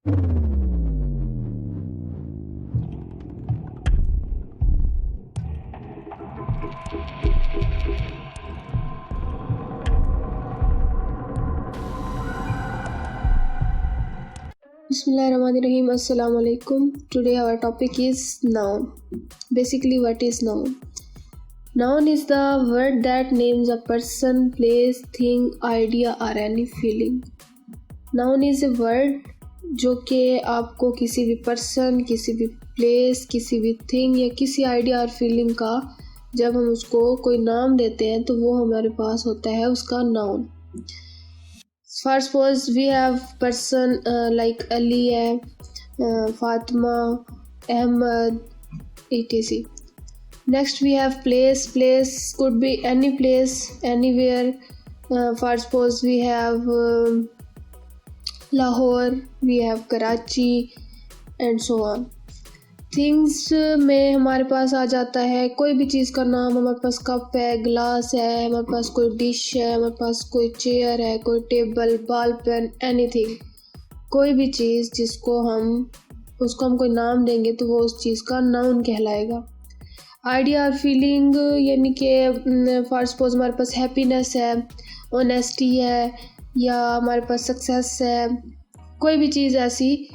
Bismillahirrahmanirrahim. Assalamu alaikum. Today our topic is noun. Basically, what is noun? Noun is the word that names a person, place, thing, idea or any feeling. Noun is a word जो कि आपको किसी भी person, किसी भी place, किसी भी thing या किसी आइडिया और फीलिंग का जब हम उसको कोई नाम देते हैं तो वो हमारे पास होता है उसका noun. For suppose we have person like Ali है, Fatima, Ahmad, etc. Next we have place. Place could be any place, anywhere. For suppose we have Lahore, we have Karachi and so on. Things में हमारे पास आ जाता है कोई भी चीज़ का नाम. हमारे पास कप है, ग्लास है, हमारे पास कोई डिश है, हमारे पास कोई चेयर है, कोई टेबल, बॉल पेन, एनीथिंग. कोई भी चीज़ जिसको हम कोई नाम देंगे तो वो उस चीज़ का नाउन कहलाएगा. आइडिया और फीलिंग यानी कि फॉर सपोज हमारे पास हैप्पीनेस है, ऑनेस्टी है या हमारे पास सक्सेस है. कोई भी चीज़ ऐसी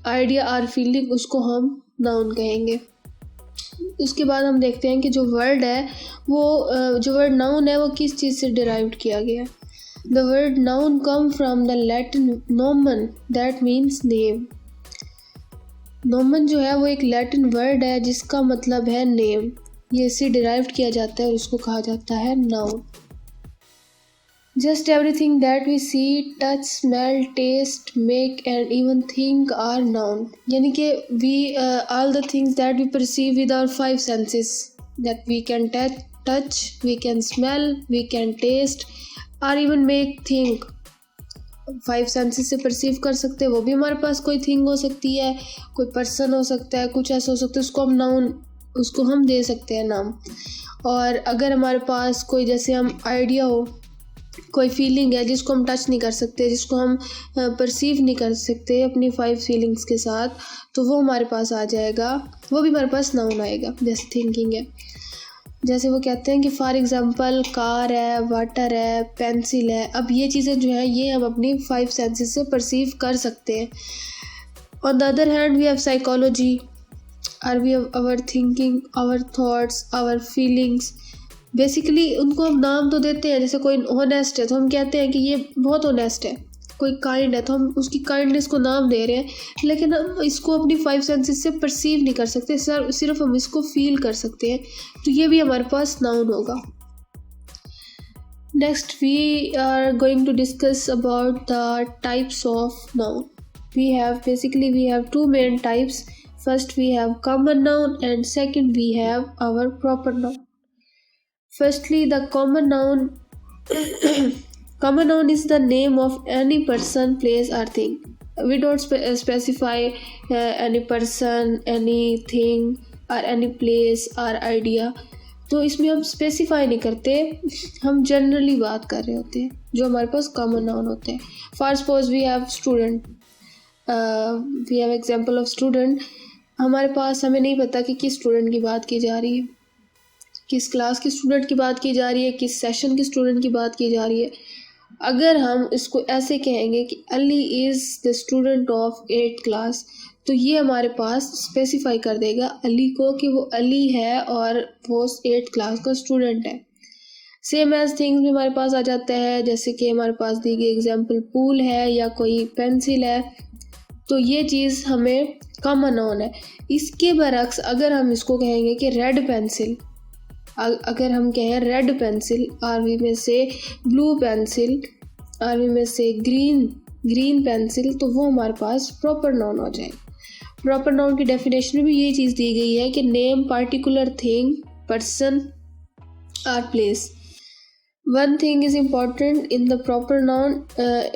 आइडिया और फीलिंग उसको हम नाउन कहेंगे. उसके बाद हम देखते हैं कि जो वर्ड है वो जो वर्ड नाउन है वो किस चीज़ से डिराइव्ड किया गया है. The word noun come from the Latin nomen that means name. Nomen जो है वो एक लैटिन वर्ड है जिसका मतलब है नेम. ये इससे डिराइव्ड किया जाता है और उसको कहा जाता है noun. Just everything that we see, touch, smell, taste, make and even think are noun. यानी कि we all the things that we perceive with our five senses, that we can touch, we can smell, we can taste or even make think. Five senses से perceive कर सकते हैं. वो भी हमारे पास कोई थिंग हो सकती है, कोई पर्सन हो सकता है, कुछ ऐसा हो सकता है. उसको हम नाउन उसको हम दे सकते हैं नाम. और अगर हमारे पास कोई जैसे हम आइडिया हो, कोई फीलिंग है जिसको हम टच नहीं कर सकते, जिसको हम परसीव नहीं कर सकते अपनी फाइव फीलिंग्स के साथ, तो वो हमारे पास आ जाएगा. वो भी हमारे पास नाउन आएगा. जैसे थिंकिंग है, जैसे वो कहते हैं कि फॉर एग्जांपल कार है, वाटर है, पेंसिल है. अब ये चीज़ें जो है ये हम अपनी फाइव सेंसेस से परसीव कर सकते हैं. On the other hand we have psychology और we have our thinking, our thoughts, our feelings. Basically उनको हम नाम तो देते हैं. जैसे कोई ऑनेस्ट है तो हम कहते हैं कि ये बहुत ऑनेस्ट है. कोई काइंड है तो हम उसकी काइंडनेस को नाम दे रहे हैं, लेकिन हम इसको अपनी फाइव सेंसेस से परसीव नहीं कर सकते. सिर्फ हम इसको फील कर सकते हैं. तो ये भी हमारे पास नाउन होगा. Next we are going to discuss about the types of noun. We have two main types. First we have common noun and second we have our proper noun. Firstly, the common noun. Common noun is the name of any person, place or thing. We don't specify any person, anything or any place or idea. तो इसमें हम specify नहीं करते, हम generally बात कर रहे होते हैं जो हमारे पास कॉमन नाउन होते हैं. For suppose we have student. We have example of student. हमारे पास हमें नहीं पता कि किस स्टूडेंट की बात की जा रही है, किस क्लास के स्टूडेंट की बात की जा रही है, किस सेशन के स्टूडेंट की बात की जा रही है. अगर हम इसको ऐसे कहेंगे कि Ali is the student of 8th class, तो ये हमारे पास स्पेसिफाई कर देगा अली को कि वो अली है और वो 8th क्लास का स्टूडेंट है. सेम एज थिंग्स भी हमारे पास आ जाता है. जैसे कि हमारे पास दी गई एग्जांपल पूल है या कोई पेंसिल है, तो ये चीज़ हमें कॉमन नाउन है. इसके बरक्स अगर हम इसको कहेंगे कि रेड पेंसिल, अगर हम कहें रेड पेंसिल, आरवी में से ब्लू पेंसिल, आरवी में से ग्रीन पेंसिल, तो वो हमारे पास प्रॉपर नाउन हो जाएगा. प्रॉपर नाउन की डेफिनेशन में भी ये चीज़ दी गई है कि नेम पार्टिकुलर थिंग, पर्सन और place. One thing is important in the proper noun,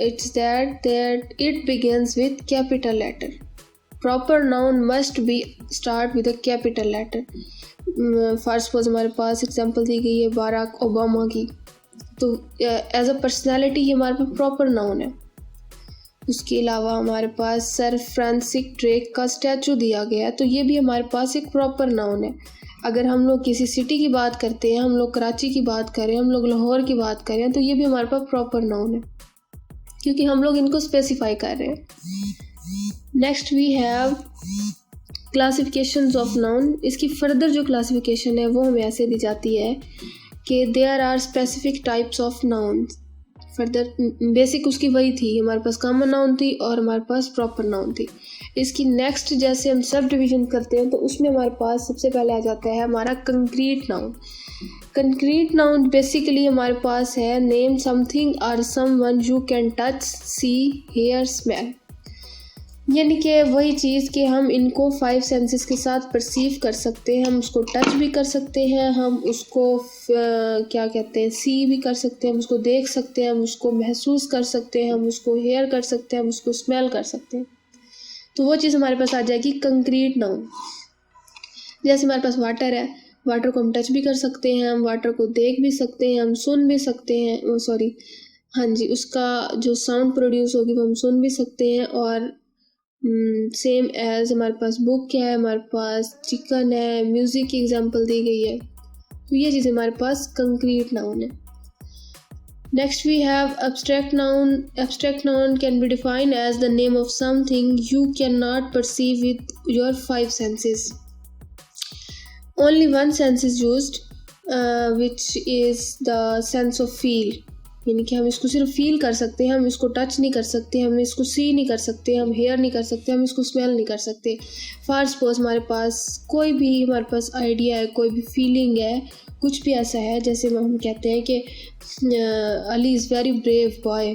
it's that it begins with capital letter. Proper noun must be start with a capital letter. For suppose हमारे पास example दी गई है Barack Obama की, तो as a personality ये हमारे पास proper noun है. उसके अलावा हमारे पास सर फ्रांसिस ड्रेक का स्टैचू दिया गया है, तो ये भी हमारे पास एक प्रॉपर नाउन है। अगर हम लोग किसी सिटी की बात करते हैं, हम लोग कराची की बात करें, हम लोग लाहौर की बात करें, तो ये भी हमारे पास प्रॉपर नाउन है क्योंकि हम लोग इनको स्पेसिफाई कर रहे हैं। Next we have classifications of noun. इसकी फर्दर जो क्लासिफिकेशन है वो हमें ऐसे दी जाती है कि there are specific types of noun. Further basic उसकी वही थी, हमारे पास कॉमन नाउन थी और हमारे पास प्रॉपर नाउन थी। इसकी नेक्स्ट जैसे हम सब डिवीजन करते हैं तो उसमें हमारे पास सबसे पहले आ जाता है हमारा concrete noun. Concrete noun basically हमारे पास है नेम समथिंग और someone you can touch, see, hear, smell. यानी कि वही चीज़ कि हम इनको 5 सेंसेस के साथ परसीव कर सकते हैं। हम उसको टच भी कर सकते हैं, हम उसको क्या कहते हैं सी भी कर सकते हैं, हम उसको देख सकते हैं, हम उसको महसूस कर सकते हैं, हम उसको हेयर कर सकते हैं, हम उसको स्मेल कर सकते हैं। तो वो चीज़ हमारे पास आ जाएगी कंक्रीट नाउन। जैसे हमारे पास वाटर है, वाटर को हम टच भी कर सकते हैं, हम वाटर को देख भी सकते हैं, हम सुन भी सकते हैं, हाँ जी, उसका जो साउंड प्रोड्यूस होगी वो हम सुन भी सकते हैं। और सेम एज हमारे पास बुक है, हमारे पास चिकन है, म्यूज़िक की एग्जांपल दी गई है। तो ये चीज़ हमारे पास कंक्रीट नाउन है। Next we have abstract noun. Abstract noun can be defined as the name of something you can not perceive with your 5 senses. Only one sense is used which is the sense of feel. यानी कि हम इसको सिर्फ feel कर सकते हैं, हम इसको टच नहीं कर सकते, हम इसको सी नहीं कर सकते, हम हेयर नहीं कर सकते, हम इसको स्मेल नहीं कर सकते। फॉर सपोज हमारे पास कोई भी हमारे पास आइडिया है, कोई भी फीलिंग है, कुछ भी ऐसा है, जैसे हम कहते हैं कि Ali is very brave boy.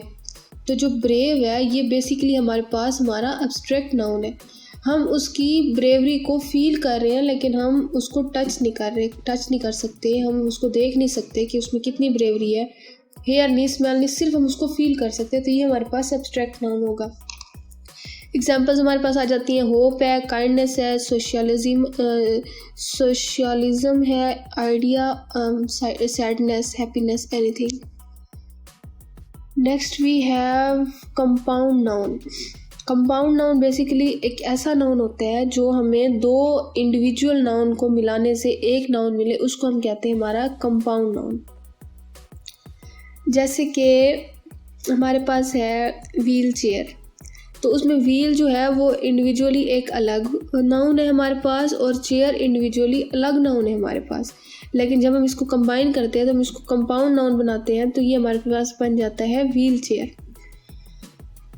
तो जो ब्रेव है ये बेसिकली हमारे पास हमारा एब्स्ट्रैक्ट नाउन है। हम उसकी ब्रेवरी को फील कर रहे हैं लेकिन हम उसको टच नहीं कर सकते, हम उसको देख नहीं सकते कि उसमें कितनी ब्रेवरी है। हेयर नहीं, स्मेल नहीं, सिर्फ हम उसको फील कर सकते हैं। तो ये हमारे पास एब्स्ट्रैक्ट नाउन होगा। एग्जांपल्स हमारे पास आ जाती हैं, होप है, काइंडनेस है, सोशलिज्म है, idea, sadness, happiness, anything. Next we have compound noun. Compound noun basically एक ऐसा नाउन होता है जो हमें 2 इंडिविजुअल नाउन को मिलाने से एक नाउन मिले, उसको हम कहते हैं हमारा कंपाउंड नाउन। जैसे कि हमारे पास है व्हील चेयर, तो उसमें व्हील जो है वो इंडिविजुअली एक अलग नाउन है हमारे पास और चेयर इंडिविजुअली अलग नाउन है हमारे पास। लेकिन जब हम इसको कंबाइन करते हैं तो हम इसको कंपाउंड नाउन बनाते हैं, तो ये हमारे पास बन जाता है व्हील चेयर।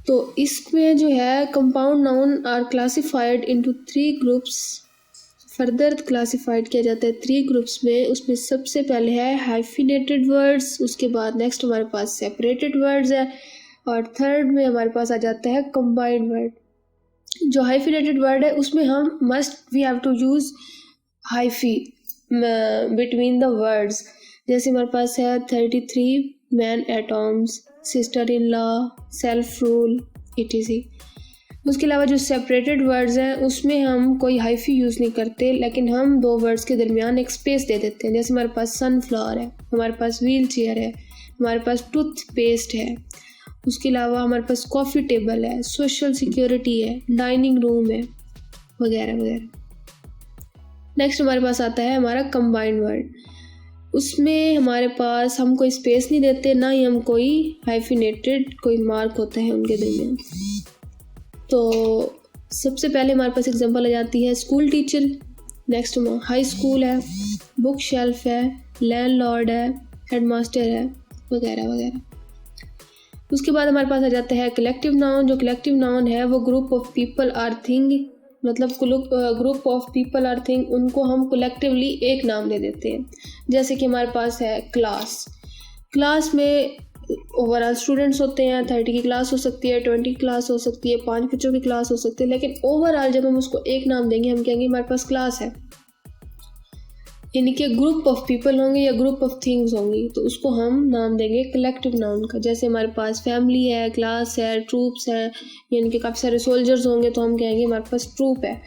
तो इसमें जो है compound noun are classified into 3 groups. Further classified किया जाता है 3 ग्रुप्स में। उसमें सबसे पहले है हाइफिनेटेड वर्ड्स, उसके बाद नेक्स्ट हमारे पास सेपरेटेड वर्ड्स है और थर्ड में हमारे पास आ जाता है कंबाइंड वर्ड। जो हाइफिनेटेड वर्ड है उसमें हम we have to use hyphen between the words. जैसे हमारे पास है 33 man atoms, sister in law, self rule, etc। उसके अलावा जो सेपरेटेड वर्ड्स हैं उसमें हम कोई हाइफी यूज़ नहीं करते, लेकिन हम 2 वर्ड्स के दरमियान एक स्पेस दे देते हैं। जैसे हमारे पास सनफ्लावर है, हमारे पास व्हील चेयर है, हमारे पास टूथपेस्ट है, उसके अलावा हमारे पास कॉफ़ी टेबल है, सोशल सिक्योरिटी है, डाइनिंग रूम है, वगैरह वगैरह। नेक्स्ट हमारे पास आता है हमारा कंबाइंड वर्ड। उसमें हमारे पास हम कोई स्पेस नहीं देते, ना ही हम कोई हाइफिनेटेड कोई मार्क होता है उनके दरमियान। तो सबसे पहले हमारे पास एग्जांपल आ जाती है school teacher, next high school है, बुक शेल्फ है, लैंडलॉर्ड है, हेडमास्टर है, वगैरह वगैरह। उसके बाद हमारे पास आ जाता है कलेक्टिव नाउन। जो कलेक्टिव नाउन है वो group of people or thing, मतलब group of people or thing, उनको हम कलेक्टिवली एक नाम दे देते हैं। जैसे कि हमारे पास है क्लास। क्लास में ओवरऑल स्टूडेंट्स होते हैं, 30 की क्लास हो सकती है, 20 की क्लास हो सकती है, 5 बच्चों की क्लास हो सकती है, लेकिन ओवरऑल जब हम उसको एक नाम देंगे हम कहेंगे हमारे पास क्लास है। यानी कि ग्रुप ऑफ पीपल होंगे या ग्रुप ऑफ थिंग्स होंगी, तो उसको हम नाम देंगे कलेक्टिव नाउन का। जैसे हमारे पास फैमिली है, क्लास है, ट्रूप्स है, यानी कि काफ़ी सारे सोल्जर्स होंगे तो हम कहेंगे हमारे पास ट्रूप है,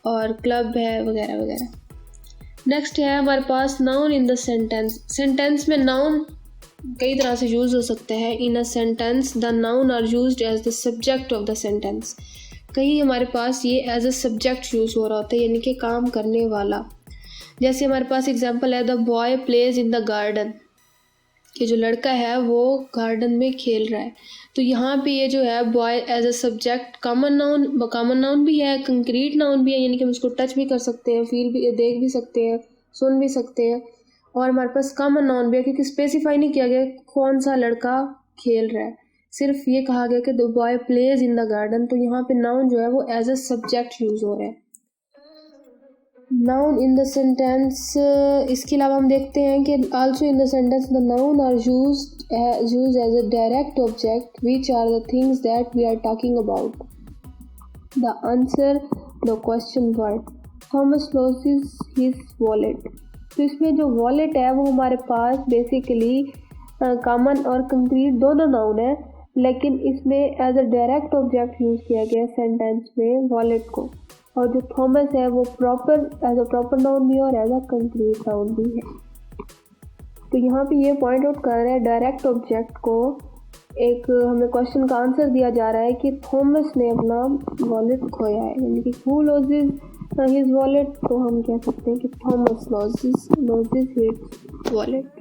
और क्लब है, वगैरह वगैरह। नेक्स्ट है हमारे पास noun in the sentence. Sentence में नाउन कई तरह से यूज़ हो सकता है। In a sentence the noun are used as the subject of the sentence. कहीं हमारे पास ये एज अ सब्जेक्ट यूज़ हो रहा होता है, यानी कि काम करने वाला। जैसे हमारे पास एग्जांपल है the boy plays in the garden, कि जो लड़का है वो गार्डन में खेल रहा है। तो यहाँ पे ये जो है boy as a subject common noun भी है, कंक्रीट नाउन भी है, यानी कि हम इसको टच भी कर सकते हैं, फील भी, देख भी सकते हैं, सुन भी सकते हैं। और हमारे पास कॉमन नाउन भी है, क्योंकि स्पेसिफाई नहीं किया गया कौन सा लड़का खेल रहा है, सिर्फ ये कहा गया कि the boy plays in the garden. तो यहाँ पे नाउन जो है वो एज अ सब्जेक्ट यूज हो रहा है। नाउन इन द सेंटेंस, इसके अलावा हम देखते हैं कि also in the sentence the noun are used as a direct object which are the things that we are talking about. The answer the question word Thomas loses his wallet. तो इसमें जो wallet है वो हमारे पास basically common और concrete दोनों noun है, लेकिन इसमें as a direct object use किया गया सेंटेंस में वॉलेट को। और जो थॉमस है वो एज अ प्रॉपर नाउन भी है और एज अ कंक्रीट नाउन भी है। तो यहाँ पे ये पॉइंट आउट कर रहे हैं डायरेक्ट ऑब्जेक्ट को। एक हमें क्वेश्चन का आंसर दिया जा रहा है कि थॉमस ने अपना वॉलेट खोया है, यानी कि हु लॉसेस हिज वॉलेट, तो हम कह सकते हैं कि थॉमस लॉसेस हिज वॉलेट।